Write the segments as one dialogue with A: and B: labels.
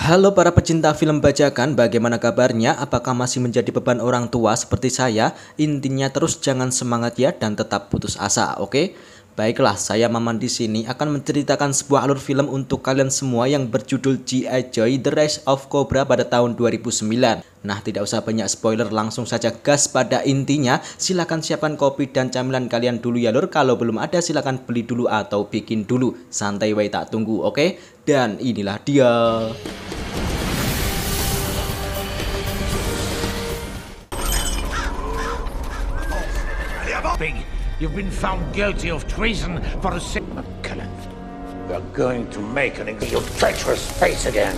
A: Halo para pecinta film bajakan, bagaimana kabarnya? Apakah masih menjadi beban orang tua seperti saya? Intinya terus jangan semangat ya dan tetap putus asa, oke? Baiklah, saya Maman di sini akan menceritakan sebuah alur film untuk kalian semua yang berjudul G.I. Joe: The Rise of Cobra pada tahun 2009. Nah, tidak usah banyak spoiler, langsung saja gas pada intinya. Silahkan siapkan kopi dan camilan kalian dulu ya lur. Kalau belum ada silahkan beli dulu atau bikin dulu. Santai way tak tunggu, oke? Dan inilah dia.
B: You've been found guilty of treason for a sin. Kill him. We're going to make an your treacherous face again.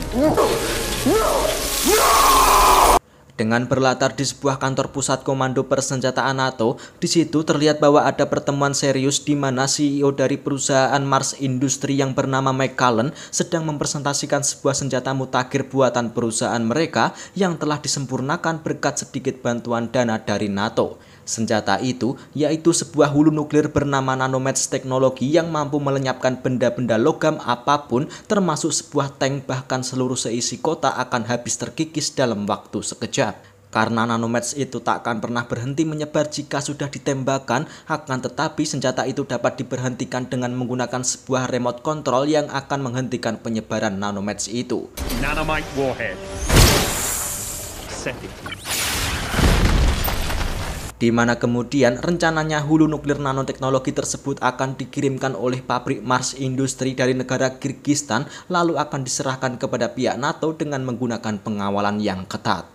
A: Dengan berlatar di sebuah kantor pusat komando persenjataan NATO, di situ terlihat bahwa ada pertemuan serius di mana CEO dari perusahaan Mars Industry yang bernama Mike Cullen sedang mempresentasikan sebuah senjata mutakhir buatan perusahaan mereka yang telah disempurnakan berkat sedikit bantuan dana dari NATO. Senjata itu yaitu sebuah hulu nuklir bernama Nanomatch teknologi yang mampu melenyapkan benda-benda logam apapun termasuk sebuah tank, bahkan seluruh seisi kota akan habis terkikis dalam waktu sekejap. Karena Nanomatch itu tak akan pernah berhenti menyebar jika sudah ditembakkan, akan tetapi senjata itu dapat diberhentikan dengan menggunakan sebuah remote control yang akan menghentikan penyebaran Nanomatch itu.
C: Nanomite warhead. Set it.
A: Di mana kemudian rencananya hulu nuklir nanoteknologi tersebut akan dikirimkan oleh pabrik Mars Industry dari negara Kyrgyzstan lalu akan diserahkan kepada pihak NATO dengan menggunakan pengawalan yang ketat.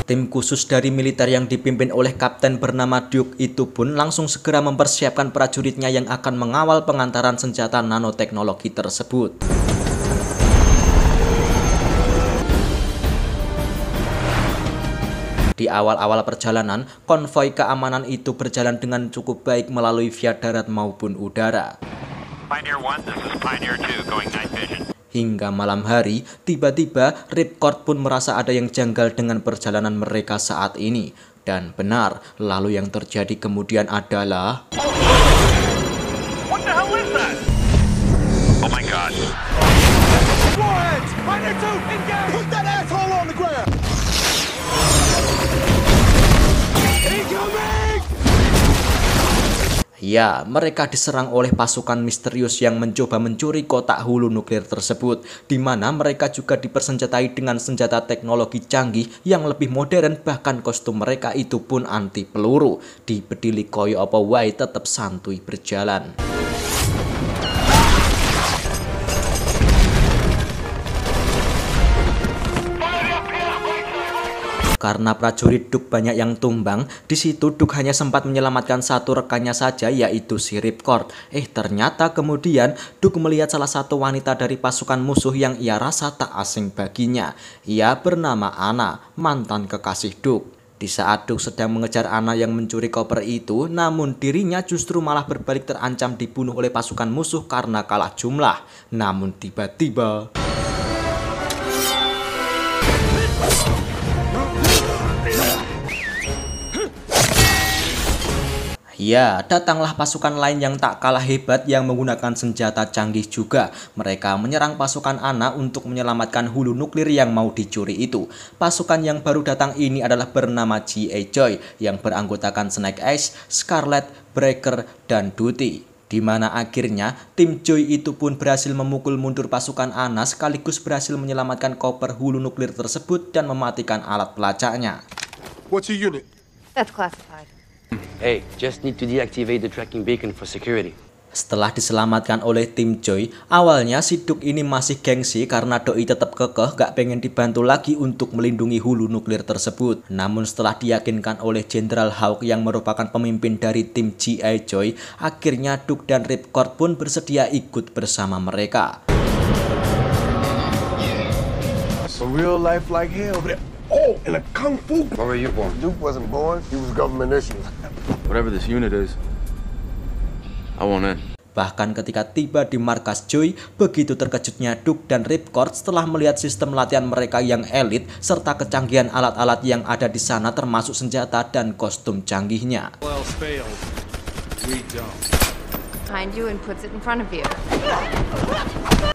A: Tim khusus dari militer yang dipimpin oleh kapten bernama Duke itu pun langsung segera mempersiapkan prajuritnya yang akan mengawal pengantaran senjata nanoteknologi tersebut. Di awal-awal perjalanan, konvoi keamanan itu berjalan dengan cukup baik melalui via darat maupun udara.
C: Pioneer 1, this is Pioneer 2, going night vision.
A: Hingga malam hari, tiba-tiba Ripcord pun merasa ada yang janggal dengan perjalanan mereka saat ini. Dan benar, lalu yang terjadi kemudian adalah...
C: What the hell is that? Oh my god.
B: Warheads! Pioneer 2, engage! Put that asshole on the ground!
A: Ya, mereka diserang oleh pasukan misterius yang mencoba mencuri kotak hulu nuklir tersebut, di mana mereka juga dipersenjatai dengan senjata teknologi canggih yang lebih modern, bahkan kostum mereka itu pun anti peluru. Di bedili koyo apa wae tetap santuy berjalan. Karena prajurit Duke banyak yang tumbang, di situ Duke hanya sempat menyelamatkan satu rekannya saja, yaitu si Ripcord. Ternyata kemudian Duke melihat salah satu wanita dari pasukan musuh yang ia rasa tak asing baginya. Ia bernama Anna, mantan kekasih Duke. Di saat Duke sedang mengejar Anna yang mencuri koper itu, namun dirinya justru malah berbalik terancam dibunuh oleh pasukan musuh karena kalah jumlah. Namun tiba-tiba... Ya, datanglah pasukan lain yang tak kalah hebat yang menggunakan senjata canggih juga. Mereka menyerang pasukan Anna untuk menyelamatkan hulu nuklir yang mau dicuri itu. Pasukan yang baru datang ini adalah bernama G.I. Joe yang beranggotakan Snake Eyes, Scarlet, Breaker, dan Duty. Di mana akhirnya tim Joy itu pun berhasil memukul mundur pasukan Anna sekaligus berhasil menyelamatkan koper hulu nuklir tersebut dan mematikan alat pelacaknya.
D: What's your unit?
E: That's classified.
F: Hey, just need to deactivate the tracking beacon for security.
A: Setelah diselamatkan oleh tim Joy, awalnya si Duke ini masih gengsi karena doi tetap kekeh gak pengen dibantu lagi untuk melindungi hulu nuklir tersebut. Namun setelah diyakinkan oleh Jenderal Hawk yang merupakan pemimpin dari tim G.I. Joe, akhirnya Duke dan Ripcord pun bersedia ikut bersama mereka.
D: It's a real life like hell. Oh, in a kung fu.
F: Where were you born?
D: Duke wasn't born. He was government issued.
G: Whatever this unit is, I want in.
A: Bahkan ketika tiba di markas Joy, begitu terkejutnya Duke dan Ripcord setelah melihat sistem latihan mereka yang elit serta kecanggihan alat-alat yang ada di sana termasuk senjata dan kostum canggihnya.
E: behind you and puts it in front of you.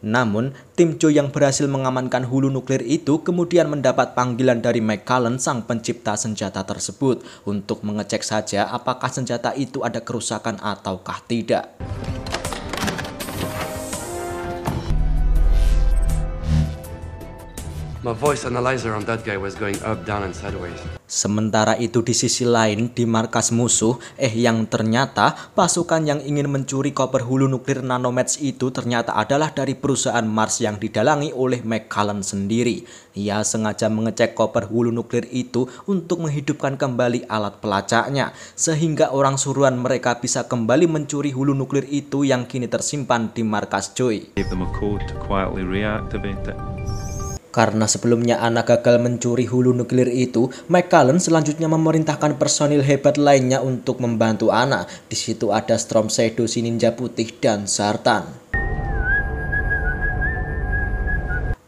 A: Namun, tim Joy yang berhasil mengamankan hulu nuklir itu kemudian mendapat panggilan dari McCullen, sang pencipta senjata tersebut, untuk mengecek saja apakah senjata itu ada kerusakan ataukah tidak.
F: My voice analyzer on that guy was going up, down, and sideways.
A: Sementara itu di sisi lain di markas musuh, yang ternyata pasukan yang ingin mencuri koper hulu nuklir Nanomeds itu ternyata adalah dari perusahaan Mars yang didalangi oleh McCullen sendiri. Ia sengaja mengecek koper hulu nuklir itu untuk menghidupkan kembali alat pelacaknya, sehingga orang suruhan mereka bisa kembali mencuri hulu nuklir itu yang kini tersimpan di markas Joy.
H: Gave them a code to quietly reactivate it.
A: Karena sebelumnya Anna gagal mencuri hulu nuklir itu, McCullen selanjutnya memerintahkan personil hebat lainnya untuk membantu Anna. Di situ ada Storm Shadow, si ninja putih, dan Zartan.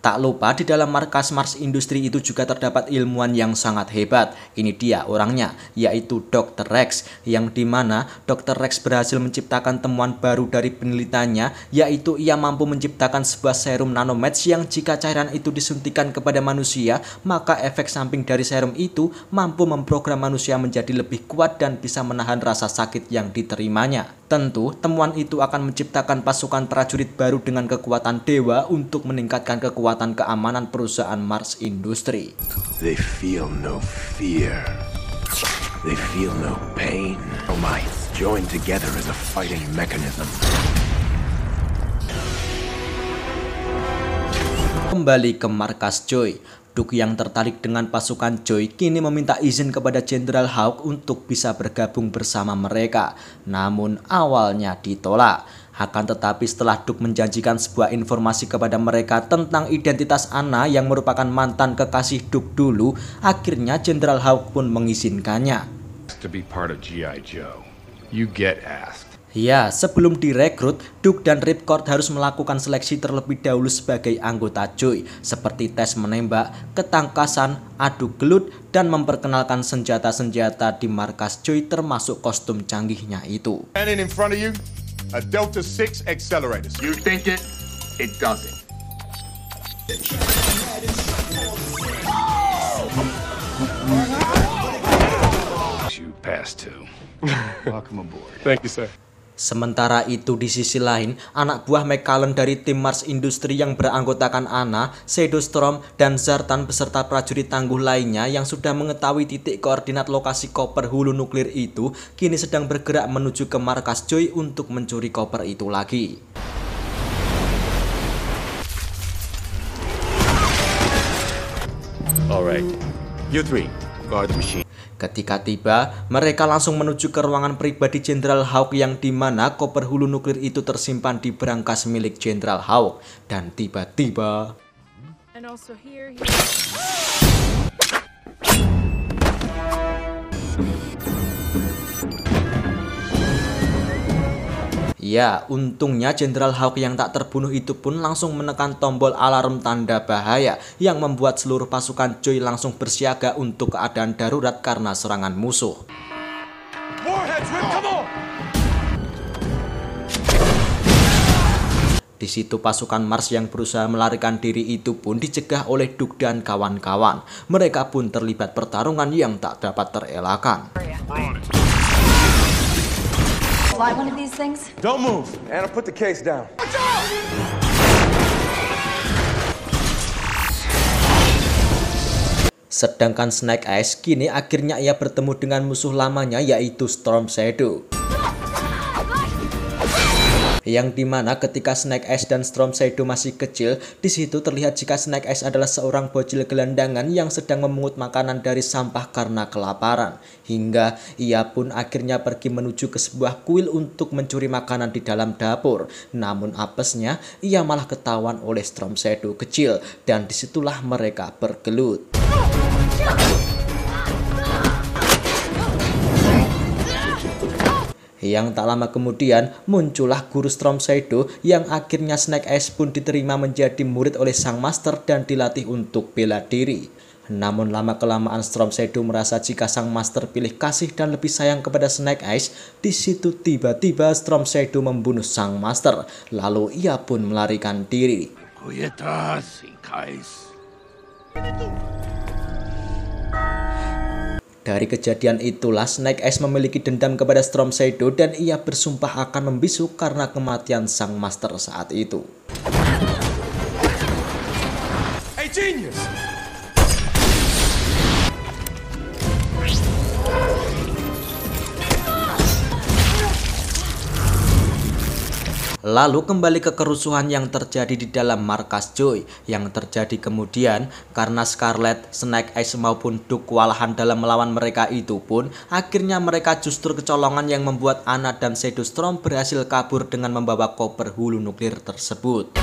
A: Tak lupa di dalam markas Mars Industri itu juga terdapat ilmuwan yang sangat hebat. Ini dia orangnya, yaitu Dr. Rex, yang dimana Dr. Rex berhasil menciptakan temuan baru dari penelitiannya, yaitu ia mampu menciptakan sebuah serum Nanomeds yang jika cairan itu disuntikan kepada manusia, maka efek samping dari serum itu mampu memprogram manusia menjadi lebih kuat dan bisa menahan rasa sakit yang diterimanya. Tentu, temuan itu akan menciptakan pasukan prajurit baru dengan kekuatan dewa untuk meningkatkan kekuatan keamanan perusahaan Mars Industry.
D: They feel no fear. They feel no pain. No might. Joined together as a fighting mechanism.
A: Kembali ke markas Joy. Duke yang tertarik dengan pasukan Joy kini meminta izin kepada Jenderal Hawk untuk bisa bergabung bersama mereka. Namun awalnya ditolak. Akan tetapi setelah Duke menjanjikan sebuah informasi kepada mereka tentang identitas Anna yang merupakan mantan kekasih Duke dulu, akhirnya Jenderal Hawk pun mengizinkannya.
B: To be part of G.I. Joe, you get asked.
A: Ya, sebelum direkrut, Duke dan Ripcord harus melakukan seleksi terlebih dahulu sebagai anggota Joy, seperti tes menembak, ketangkasan, adu gelut, dan memperkenalkan senjata-senjata di markas Joy termasuk kostum canggihnya itu.
I: Standing in front of you, a Delta 6 accelerator.
B: You think it doesn't. You passed too. Welcome aboard.
I: Thank you, sir.
A: Sementara itu di sisi lain, anak buah McCullen dari tim Mars Industry yang beranggotakan Anna, Shadow Storm, dan Zartan beserta prajurit tangguh lainnya yang sudah mengetahui titik koordinat lokasi koper hulu nuklir itu, kini sedang bergerak menuju ke markas Joy untuk mencuri koper itu lagi.
I: Alright, you three, guard the machine.
A: Ketika tiba, mereka langsung menuju ke ruangan pribadi Jenderal Hawk yang dimana koper hulu nuklir itu tersimpan di berangkas milik Jenderal Hawk. Dan tiba-tiba... Ya, untungnya Jenderal Hawk yang tak terbunuh itu pun langsung menekan tombol alarm tanda bahaya yang membuat seluruh pasukan Joy langsung bersiaga untuk keadaan darurat karena serangan musuh. Di situ pasukan Mars yang berusaha melarikan diri itu pun dicegah oleh Duke dan kawan-kawan. Mereka pun terlibat pertarungan yang tak dapat terelakkan.
E: Fly one of these things?
I: Don't move. Anna, put the case down.
A: Sedangkan Snake Eyes kini akhirnya ia bertemu dengan musuh lamanya yaitu Storm Shadow. Yang dimana ketika Snake Eyes dan Storm Shadow masih kecil, di situ terlihat jika Snake Eyes adalah seorang bocil gelandangan yang sedang memungut makanan dari sampah karena kelaparan. Hingga ia pun akhirnya pergi menuju ke sebuah kuil untuk mencuri makanan di dalam dapur. Namun apesnya, ia malah ketahuan oleh Storm Shadow kecil dan disitulah mereka bergelut. Yang tak lama kemudian muncullah guru Storm Shadow yang akhirnya Snake Eyes pun diterima menjadi murid oleh sang master dan dilatih untuk bela diri. Namun lama-kelamaan Storm Shadow merasa jika sang master pilih kasih dan lebih sayang kepada Snake Eyes. Di situ tiba-tiba Storm Shadow membunuh sang master, lalu ia pun melarikan diri. Dari kejadian itulah Snake Eyes memiliki dendam kepada Storm Shadow dan ia bersumpah akan membisu karena kematian sang master saat itu.
D: Hey, genius!
A: Lalu kembali ke kerusuhan yang terjadi di dalam markas Joy. Yang terjadi kemudian karena Scarlet, Snake Eyes maupun Duke kewalahan dalam melawan mereka itu pun, akhirnya mereka justru kecolongan yang membuat Anna dan Shadow Storm berhasil kabur dengan membawa koper hulu nuklir tersebut.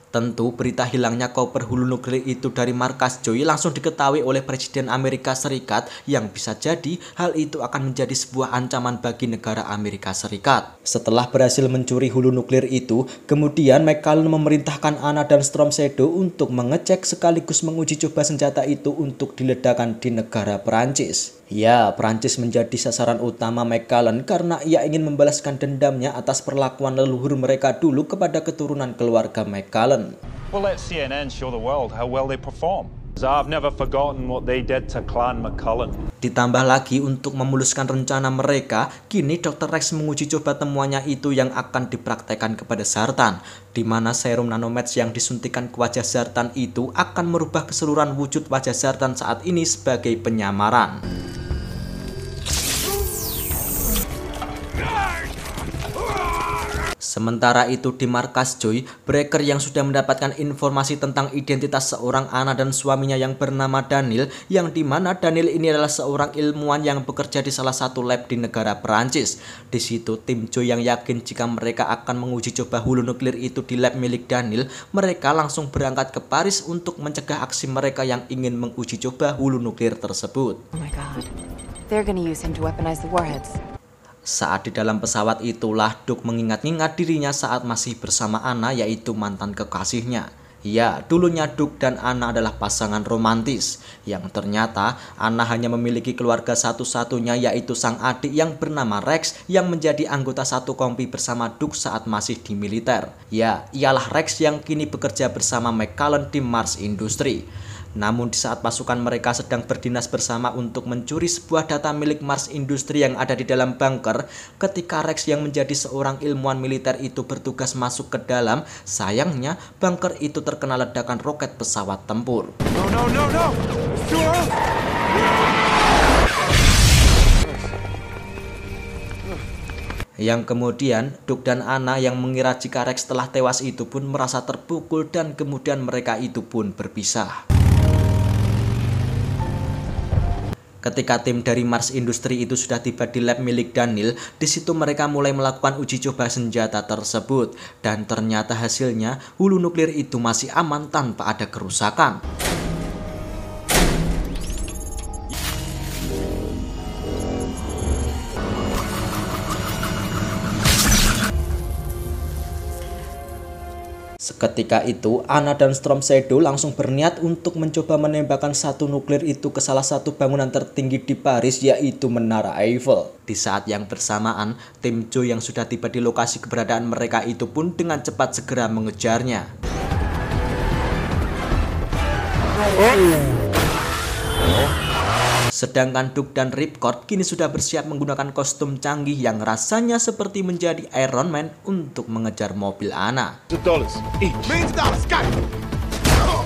A: Tentu berita hilangnya koper hulu nuklir itu dari markas Joy langsung diketahui oleh Presiden Amerika Serikat, yang bisa jadi hal itu akan menjadi sebuah ancaman bagi negara Amerika Serikat. Setelah berhasil mencuri hulu nuklir itu, kemudian McCallum memerintahkan Anna dan Storm Shadow untuk mengecek sekaligus menguji coba senjata itu untuk diledakkan di negara Perancis. Ya, Prancis menjadi sasaran utama McCallum karena ia ingin membalaskan dendamnya atas perlakuan leluhur mereka dulu kepada keturunan keluarga McCallum.
C: Well, let CNN show the world how well they perform. I've never forgotten what they did to Clan McCullen.
A: Ditambah lagi untuk memuluskan rencana mereka, kini Dr. Rex menguji coba temuannya itu yang akan dipraktekkan kepada Zartan, di mana serum nanomatch yang disuntikan ke wajah Zartan itu akan merubah keseluruhan wujud wajah Zartan saat ini sebagai penyamaran. Sementara itu di markas Joy, Breaker yang sudah mendapatkan informasi tentang identitas seorang Anna dan suaminya yang bernama Daniel, yang dimana Daniel ini adalah seorang ilmuwan yang bekerja di salah satu lab di negara Perancis. Di situ tim Joy yang yakin jika mereka akan menguji coba hulu nuklir itu di lab milik Daniel, mereka langsung berangkat ke Paris untuk mencegah aksi mereka yang ingin menguji coba hulu nuklir tersebut.
E: Oh my God. They're gonna use him to weaponize the warheads.
A: Saat di dalam pesawat itulah Duke mengingat-ingat dirinya saat masih bersama Anna, yaitu mantan kekasihnya. Ya, dulunya Duke dan Anna adalah pasangan romantis, yang ternyata Anna hanya memiliki keluarga satu-satunya, yaitu sang adik yang bernama Rex yang menjadi anggota satu kompi bersama Duke saat masih di militer. Ya, ialah Rex yang kini bekerja bersama McCallum di Mars Industry. Namun di saat pasukan mereka sedang berdinas bersama untuk mencuri sebuah data milik Mars Industry yang ada di dalam bunker, ketika Rex yang menjadi seorang ilmuwan militer itu bertugas masuk ke dalam, sayangnya bunker itu terkena ledakan roket pesawat tempur.
D: No! It's too early!
A: Yang kemudian Duke dan Anna yang mengira jika Rex telah tewas itu pun merasa terpukul dan kemudian mereka itu pun berpisah. Ketika tim dari Mars Industry itu sudah tiba di lab milik Daniel, di situ mereka mulai melakukan uji coba senjata tersebut, dan ternyata hasilnya hulu nuklir itu masih aman tanpa ada kerusakan. Seketika itu, Anna dan Storm Shadow langsung berniat untuk mencoba menembakkan satu nuklir itu ke salah satu bangunan tertinggi di Paris, yaitu Menara Eiffel. Di saat yang bersamaan, tim Joy yang sudah tiba di lokasi keberadaan mereka itu pun dengan cepat segera mengejarnya. Sedangkan Duke dan Ripcord kini sudah bersiap menggunakan kostum canggih yang rasanya seperti menjadi Iron Man untuk mengejar mobil Anna.
I: $1 each. Millions of dollars, got it.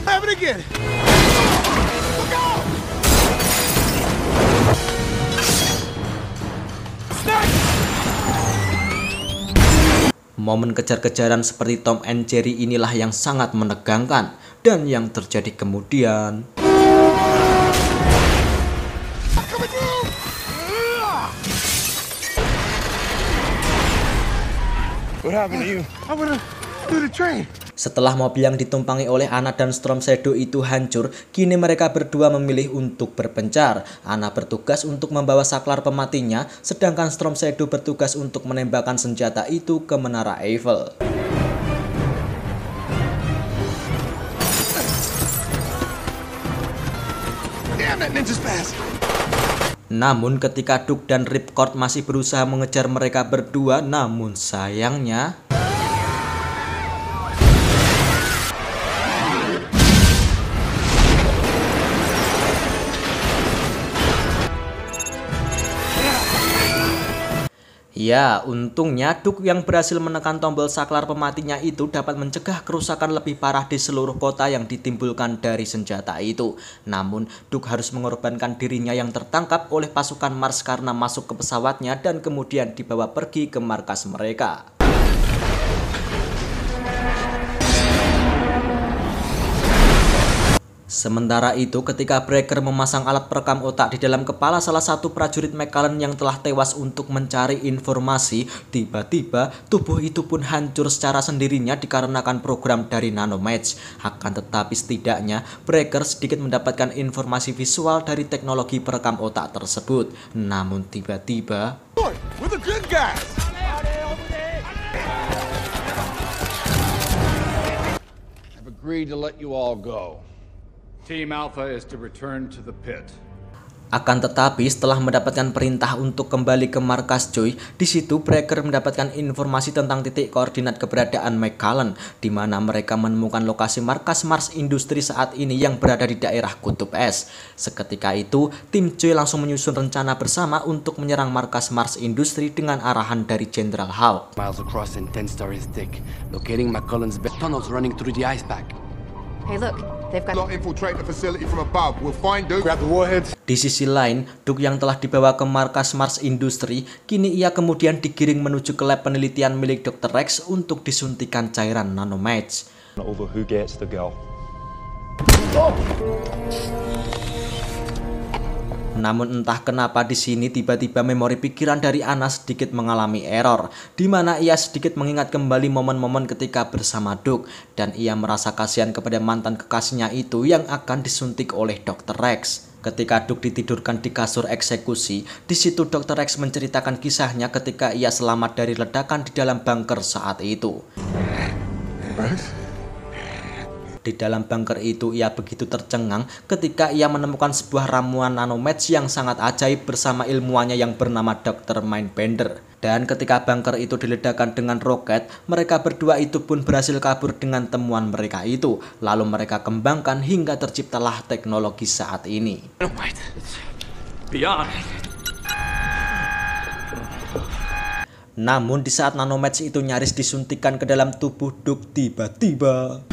I: Have it again.
A: Momen kejar-kejaran seperti Tom and Jerry inilah yang sangat menegangkan, dan yang terjadi kemudian.
D: What happened to you?
I: I wanna do the train.
A: Setelah mobil yang ditumpangi oleh Anna dan Storm Shadow itu hancur, kini mereka berdua memilih untuk berpencar. Anna bertugas untuk membawa saklar pematinya, sedangkan Storm Shadow bertugas untuk menembakkan senjata itu ke Menara Eiffel. Namun ketika Duke dan Ripcord masih berusaha mengejar mereka berdua, namun sayangnya ya, untungnya Duke yang berhasil menekan tombol saklar pematinya itu dapat mencegah kerusakan lebih parah di seluruh kota yang ditimbulkan dari senjata itu. Namun, Duke harus mengorbankan dirinya yang tertangkap oleh pasukan Mars karena masuk ke pesawatnya dan kemudian dibawa pergi ke markas mereka. Sementara itu, ketika Breaker memasang alat perekam otak di dalam kepala salah satu prajurit McCullen yang telah tewas untuk mencari informasi, tiba-tiba tubuh itu pun hancur secara sendirinya dikarenakan program dari Nanomatch. Akan tetapi setidaknya, Breaker sedikit mendapatkan informasi visual dari teknologi perekam otak tersebut. Namun tiba-tiba
B: I've agreed to let you all go. Team Alpha is to return to the pit.
A: Akan tetapi setelah mendapatkan perintah untuk kembali ke markas Joy, di situ Breaker mendapatkan informasi tentang titik koordinat keberadaan McCullen, di mana mereka menemukan lokasi markas Mars Industry saat ini yang berada di daerah Kutub Es. Seketika itu, tim Joy langsung menyusun rencana bersama untuk menyerang markas Mars Industry dengan arahan dari General Hawk.
F: Miles across and 10 stories thick, locating McCullen's tunnels running through the ice pack.
E: Hey, look, they've got...
I: Not infiltrate the facility from above. We'll find Duke.
B: Grab the warheads.
A: Di sisi lain, Duke yang telah dibawa ke markas Mars Industry, kini ia kemudian digiring menuju ke lab penelitian milik Dr. Rex untuk disuntikan cairan Nanomatch.
C: Over who gets the girl.
A: Namun entah kenapa di sini tiba-tiba memori pikiran dari Anna sedikit mengalami error, di mana ia sedikit mengingat kembali momen-momen ketika bersama Duke, dan ia merasa kasihan kepada mantan kekasihnya itu yang akan disuntik oleh Dr. Rex. Ketika Duke ditidurkan di kasur eksekusi, di situ Dr. Rex menceritakan kisahnya ketika ia selamat dari ledakan di dalam bunker saat itu. Di dalam bunker itu ia begitu tercengang ketika ia menemukan sebuah ramuan Nanomatch yang sangat ajaib bersama ilmuwannya yang bernama Dr. Mindbender. Dan ketika bunker itu diledakkan dengan roket, mereka berdua itu pun berhasil kabur dengan temuan mereka itu. Lalu mereka kembangkan hingga terciptalah teknologi saat ini. Namun di saat Nanomatch itu nyaris disuntikan ke dalam tubuh Duke, tiba-tiba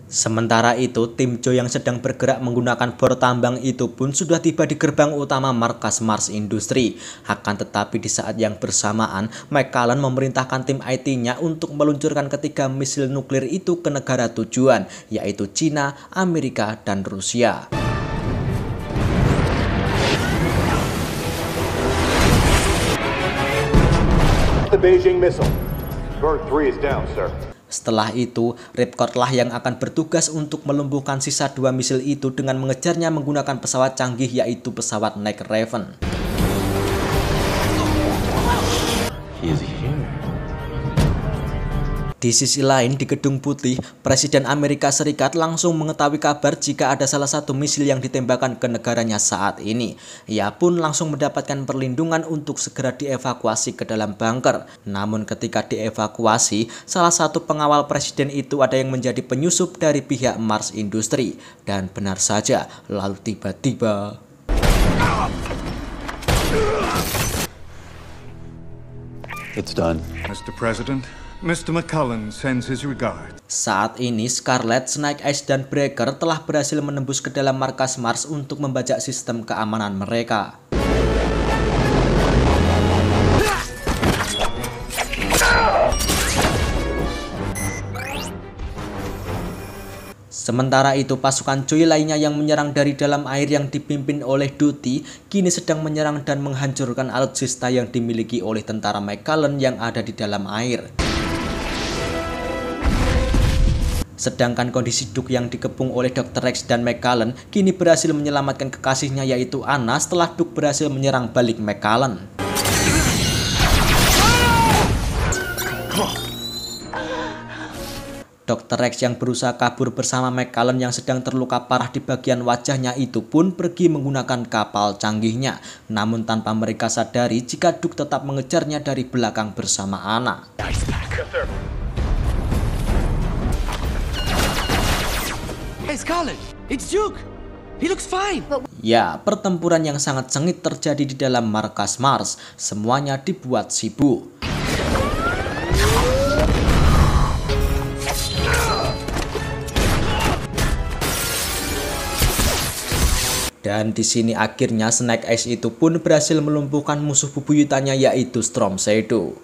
A: sementara itu, tim Joy yang sedang bergerak menggunakan bor tambang itu pun sudah tiba di gerbang utama markas Mars Industry. Akan tetapi di saat yang bersamaan, McCullen memerintahkan tim IT-nya untuk meluncurkan ketiga misil nuklir itu ke negara tujuan, yaitu Cina, Amerika, dan Rusia.
I: The Beijing missile. Bird 3 is down, sir.
A: Setelah itu, Ripcord lah yang akan bertugas untuk melumpuhkan sisa 2 misil itu dengan mengejarnya menggunakan pesawat canggih, yaitu pesawat Night Raven. Di sisi lain, di Gedung Putih, Presiden Amerika Serikat langsung mengetahui kabar jika ada salah satu misil yang ditembakkan ke negaranya saat ini. Ia pun langsung mendapatkan perlindungan untuk segera dievakuasi ke dalam bunker. Namun ketika dievakuasi, salah satu pengawal presiden itu ada yang menjadi penyusup dari pihak Mars Industry. Dan benar saja, lalu tiba-tiba
G: It's done.
B: Mr. President, Mr. McCullen sends his regards.
A: Saat ini Scarlet, Snake Eyes, dan Breaker telah berhasil menembus ke dalam markas Mars untuk membajak sistem keamanan mereka. Sementara itu, pasukan Joy lainnya yang menyerang dari dalam air yang dipimpin oleh Duty kini sedang menyerang dan menghancurkan alutsista yang dimiliki oleh tentara McCullen yang ada di dalam air. Sedangkan kondisi Duke yang dikepung oleh Dr. Rex dan McCullen kini berhasil menyelamatkan kekasihnya, yaitu Anna, setelah Duke berhasil menyerang balik McCullen. Dr. Rex yang berusaha kabur bersama McCullen yang sedang terluka parah di bagian wajahnya itu pun pergi menggunakan kapal canggihnya. Namun tanpa mereka sadari jika Duke tetap mengejarnya dari belakang bersama Anna.
F: Hey Scarlet, it's Duke. He looks fine.
A: Ya, pertempuran yang sangat sengit terjadi di dalam markas Mars. Semuanya dibuat sibuk. Dan di sini akhirnya Snake Eyes itu pun berhasil melumpuhkan musuh bebuyutannya yaitu Storm Shadow.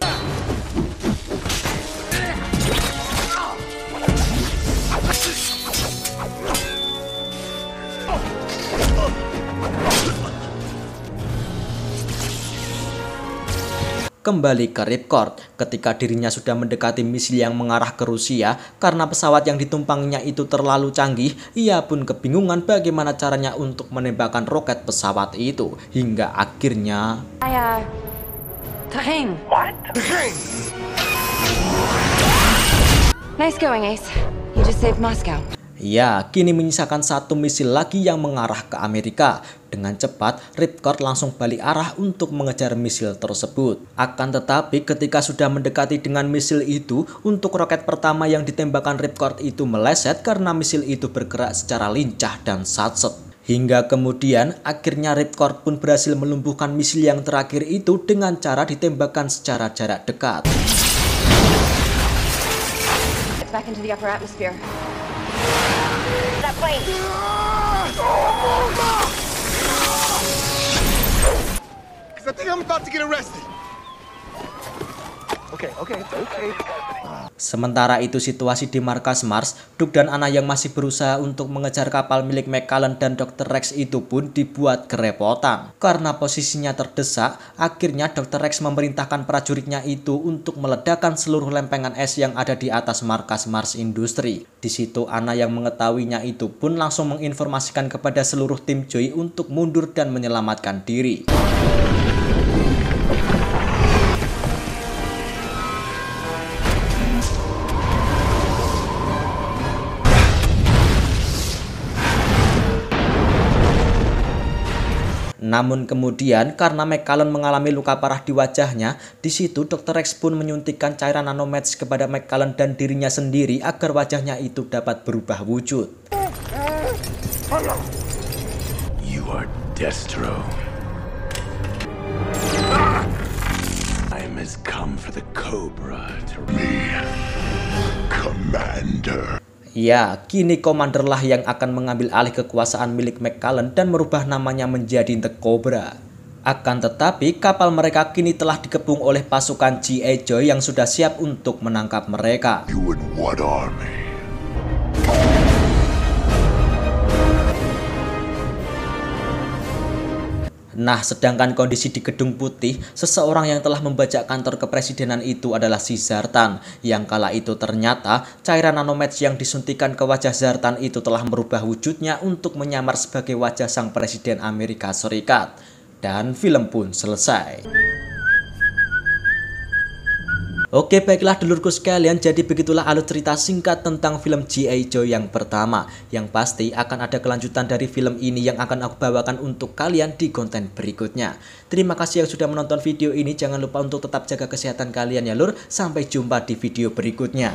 A: Kembali ke Ripcord, ketika dirinya sudah mendekati misil yang mengarah ke Rusia, karena pesawat yang ditumpanginya itu terlalu canggih, ia pun kebingungan bagaimana caranya untuk menembakkan roket pesawat itu. Hingga akhirnya...
E: Taheng. What? Nice going, Ace. You just saved Moscow.
A: Ya, kini menyisakan satu misil lagi yang mengarah ke Amerika. Dengan cepat, Ripcord langsung balik arah untuk mengejar misil tersebut. Akan tetapi ketika sudah mendekati dengan misil itu, untuk roket pertama yang ditembakkan Ripcord itu meleset karena misil itu bergerak secara lincah dan satset. Hingga kemudian akhirnya Ripcord pun berhasil melumpuhkan misil yang terakhir itu dengan cara ditembakkan secara jarak dekat.
E: Back into the upper atmosphere.
I: I think I'm about to get arrested.
D: Okay.
A: Sementara itu situasi di markas Mars, Duke dan Anna yang masih berusaha untuk mengejar kapal milik McCullen dan Dr. Rex itu pun dibuat kerepotan. Karena posisinya terdesak, akhirnya Dr. Rex memerintahkan prajuritnya itu untuk meledakkan seluruh lempengan es yang ada di atas markas Mars Industry. Di situ Anna yang mengetahuinya itu pun langsung menginformasikan kepada seluruh tim Joy untuk mundur dan menyelamatkan diri. Namun kemudian karena McCullen mengalami luka parah di wajahnya, di situ Dr. Rex pun menyuntikkan cairan nanomatch kepada McCullen dan dirinya sendiri agar wajahnya itu dapat berubah wujud.
D: You are Destro. Time has come for the Cobra to me, Commander.
A: Ya, kini Commander lah yang akan mengambil alih kekuasaan milik McCullen dan merubah namanya menjadi The Cobra. Akan tetapi, kapal mereka kini telah dikepung oleh pasukan G.I. Joe yang sudah siap untuk menangkap mereka.
I: You and what army?
A: Nah, sedangkan kondisi di Gedung Putih, seseorang yang telah membajak kantor kepresidenan itu adalah si Zartan. Yang kala itu ternyata cairan nanomatch yang disuntikan ke wajah Zartan itu telah merubah wujudnya untuk menyamar sebagai wajah sang presiden Amerika Serikat. Dan film pun selesai. Oke, baiklah dulurku sekalian, jadi begitulah alur cerita singkat tentang film G.I. Joe yang pertama. Yang pasti akan ada kelanjutan dari film ini yang akan aku bawakan untuk kalian di konten berikutnya. Terima kasih yang sudah menonton video ini, jangan lupa untuk tetap jaga kesehatan kalian ya lur. Sampai jumpa di video berikutnya.